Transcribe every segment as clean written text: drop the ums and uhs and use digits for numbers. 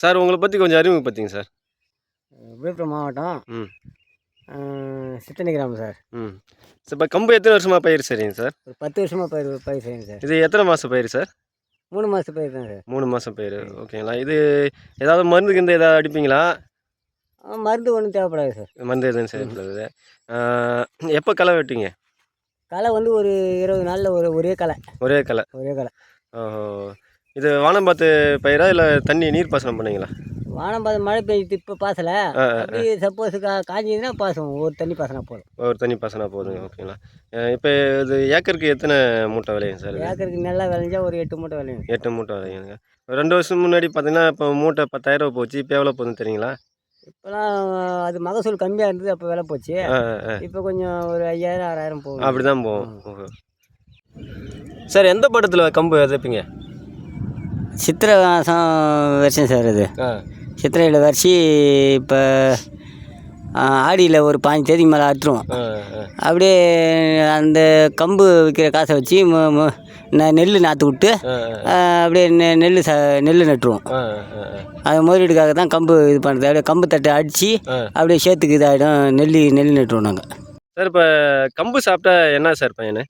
Sir உங்கள பத்தி கொஞ்சம் அறிமுகப்படுத்திங்க சார். விழுப்புரம் மாவட்டம் ம். சித்தனி கிராமம் சார். ம். சார் இப்ப கம்பு எத்தன வருஷமா பயிர் செய்றீங்க சார்? ஒரு 10 வருஷமா பயிர் செய்யணும் சார். இது எத்தன மாச பயிர் சார்? 3 மாசத்து பயிர் தான் சார். 3 மாசம் பயிர். ஓகேங்களா. இது ஏதாவது மருந்து கிருந்து ஏதாவது அடிப்பீங்களா? மருந்து ஒன்றும் தேவைப்படாது சார். மருந்து எதுவும் செய்யக்கூடாது. ஆ எப்போ களை வெட்டுவீங்க? களை வந்து ஒரு 20 நாளில் ஒரே களை. ஒரே களை. ஒரே களை. ஓஹோ! இது வானம் பார்த்து பயிரா? இல்ல தண்ணி நீர் பாசனம் பண்ணீங்களா? வானம் பார்த்து மழை பெய்யுது இப்போ பாசலை. ஆ, அப்படி சப்போஸ் காஞ்சிதுன்னா பாசம் ஒரு தண்ணி பாசனா போதும். ஒரு தண்ணி பாசனா போதுங்க. ஓகேங்களா. இப்போ இது ஏக்கருக்கு எத்தனை மூட்டை விளையும் சார் இது? ஏக்கருக்கு நல்லா விளைஞ்சா ஒரு 8 மூட்டை விளையும். 8 மூட்டை விளையுங்க. 2 வருஷம் முன்னாடி பார்த்தீங்கன்னா, இப்போ மூட்டை 10,000 போச்சு. இப்போ எவ்வளோ போகுதுன்னு தெரியுங்களா? இப்போலாம் அது மகசூல் கம்மியாக இருந்தது, அப்போ விலை போச்சு. இப்போ கொஞ்சம் ஒரு 5000 6000 போகும். அப்படி தான் போகும். ஓஹோ! சார் எந்த பட்டத்தில் கம்பு விதைப்பீங்க? சித்திரை மாதம் வருஷம் சார் இது. சித்திரையில் வரிச்சு இப்போ ஆடியில் ஒரு 15 தேதிக்கு மேலே அறுத்துருவோம். அப்படியே அந்த கம்பு விற்கிற காசை வச்சு நெல் நாற்று விட்டு அப்படியே நெல் நட்டுருவோம். அது முதலீடுக்காக தான் கம்பு இது பண்ணுறது. அப்படியே கம்பு தட்டை அடித்து அப்படியே சேத்துக்கு இதாகிடும். நெல் நட்டுருவோம் நாங்கள். சார் இப்போ கம்பு சாப்பிட்டா என்ன சார் பயனு?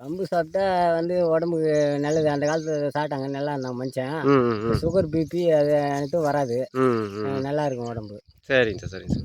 கம்பு சாப்பிட்டா வந்து உடம்புக்கு நல்லது. அந்த காலத்தில் சாப்பிட்டாங்க, நல்லா இருந்தாங்க மனுஷன். சுகர் பிபி அது அனைத்தும் வராது. நல்லா இருக்கும் உடம்பு. சரிங்க சார், சரிங்க சார்.